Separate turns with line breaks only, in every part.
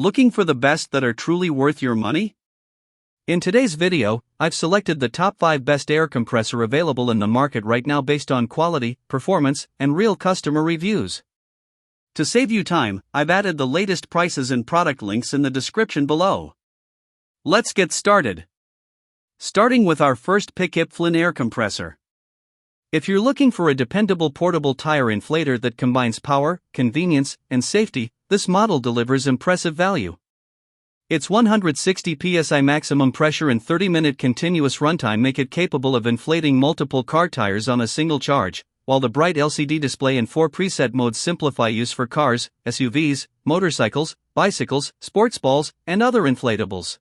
Looking for the best that are truly worth your money? In today's video, I've selected the top 5 best air compressor available in the market right now based on quality, performance, and real customer reviews. To save you time, I've added the latest prices and product links in the description below. Let's get started. Starting with our first pick, Inflator air compressor. If you're looking for a dependable portable tire inflator that combines power, convenience, and safety, this model delivers impressive value. Its 160 psi maximum pressure and 30-minute continuous runtime make it capable of inflating multiple car tires on a single charge, while the bright LCD display and 4 preset modes simplify use for cars, SUVs, motorcycles, bicycles, sports balls, and other inflatables.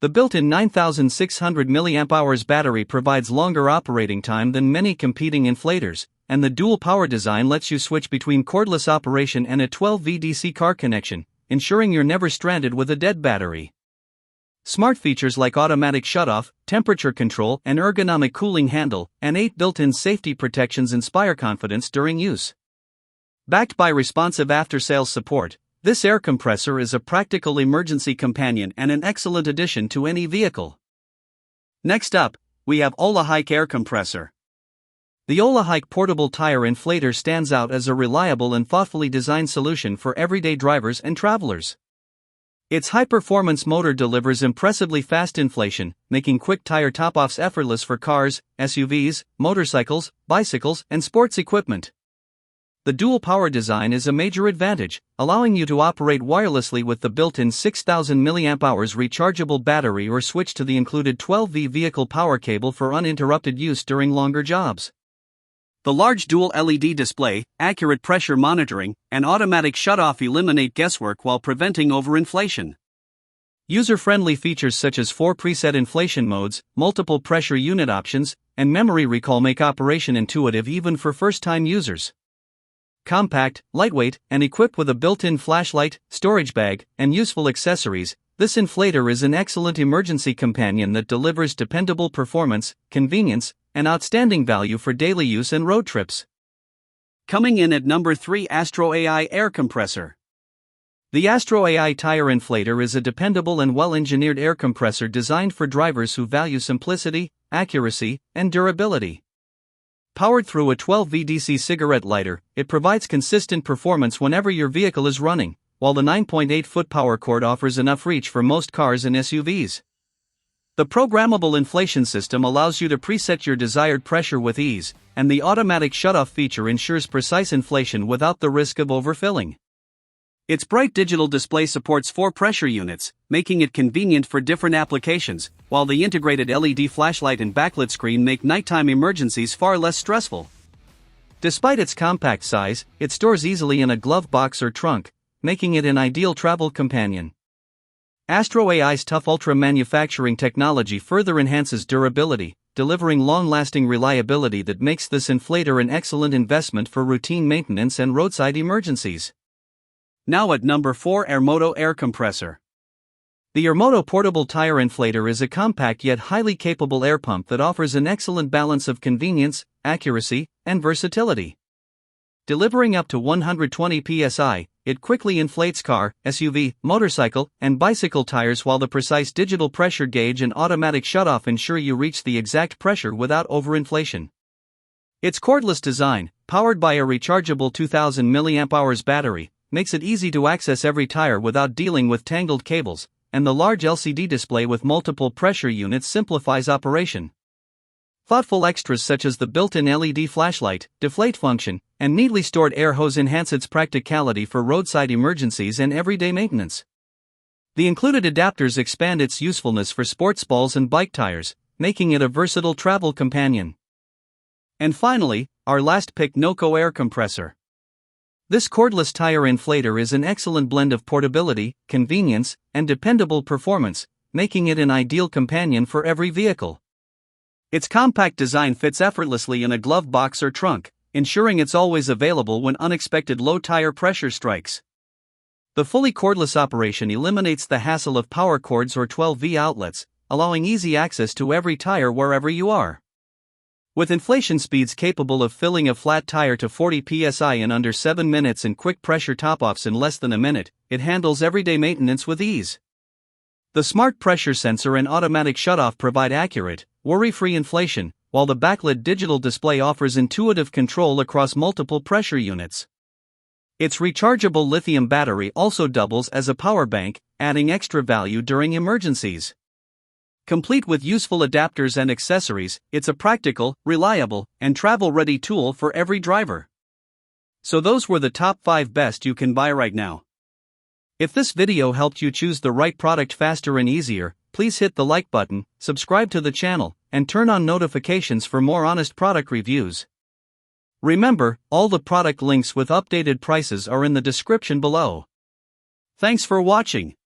The built-in 9600 mAh battery provides longer operating time than many competing inflators, and the dual power design lets you switch between cordless operation and a 12V DC car connection, ensuring you're never stranded with a dead battery. Smart features like automatic shutoff, temperature control, and ergonomic cooling handle, and 8 built-in safety protections inspire confidence during use. Backed by responsive after-sales support, this air compressor is a practical emergency companion and an excellent addition to any vehicle. Next up, we have Ola-Hike air compressor. The Ola-Hike portable tire inflator stands out as a reliable and thoughtfully designed solution for everyday drivers and travelers. Its high-performance motor delivers impressively fast inflation, making quick tire top-offs effortless for cars, SUVs, motorcycles, bicycles, and sports equipment. The dual power design is a major advantage, allowing you to operate wirelessly with the built-in 6000 mAh rechargeable battery or switch to the included 12V vehicle power cable for uninterrupted use during longer jobs. The large dual LED display, accurate pressure monitoring, and automatic shutoff eliminate guesswork while preventing overinflation. User-friendly features such as 4 preset inflation modes, multiple pressure unit options, and memory recall make operation intuitive even for first-time users. Compact, lightweight, and equipped with a built-in flashlight, storage bag, and useful accessories, this inflator is an excellent emergency companion that delivers dependable performance, convenience, and outstanding value for daily use and road trips. Coming in at number 3, Astro AI air compressor. The Astro AI tire inflator is a dependable and well-engineered air compressor designed for drivers who value simplicity, accuracy, and durability. Powered through a 12V DC cigarette lighter, it provides consistent performance whenever your vehicle is running, while the 9.8-foot power cord offers enough reach for most cars and SUVs. The programmable inflation system allows you to preset your desired pressure with ease, and the automatic shutoff feature ensures precise inflation without the risk of overfilling. Its bright digital display supports 4 pressure units, making it convenient for different applications, while the integrated LED flashlight and backlit screen make nighttime emergencies far less stressful. Despite its compact size, it stores easily in a glove box or trunk, making it an ideal travel companion. Astro AI's tough Ultra manufacturing technology further enhances durability, delivering long-lasting reliability that makes this inflator an excellent investment for routine maintenance and roadside emergencies. Now at number 4, Airmoto air compressor. The Airmoto portable tire inflator is a compact yet highly capable air pump that offers an excellent balance of convenience, accuracy, and versatility. Delivering up to 120 psi, it quickly inflates car, SUV, motorcycle, and bicycle tires, while the precise digital pressure gauge and automatic shutoff ensure you reach the exact pressure without overinflation. Its cordless design, powered by a rechargeable 2000 mAh battery, makes it easy to access every tire without dealing with tangled cables, and the large LCD display with multiple pressure units simplifies operation. Thoughtful extras such as the built-in LED flashlight, deflate function, and neatly stored air hose enhance its practicality for roadside emergencies and everyday maintenance. The included adapters expand its usefulness for sports balls and bike tires, making it a versatile travel companion. And finally, our last pick, Noco air compressor. This cordless tire inflator is an excellent blend of portability, convenience, and dependable performance, making it an ideal companion for every vehicle. Its compact design fits effortlessly in a glove box or trunk, ensuring it's always available when unexpected low tire pressure strikes. The fully cordless operation eliminates the hassle of power cords or 12V outlets, allowing easy access to every tire wherever you are. With inflation speeds capable of filling a flat tire to 40 psi in under 7 minutes and quick pressure top-offs in less than a minute, it handles everyday maintenance with ease. The smart pressure sensor and automatic shutoff provide accurate, worry-free inflation, while the backlit digital display offers intuitive control across multiple pressure units. Its rechargeable lithium battery also doubles as a power bank, adding extra value during emergencies. Complete with useful adapters and accessories, it's a practical, reliable, and travel-ready tool for every driver. So those were the top 5 best you can buy right now. If this video helped you choose the right product faster and easier, please hit the like button, subscribe to the channel, and turn on notifications for more honest product reviews. Remember, all the product links with updated prices are in the description below. Thanks for watching.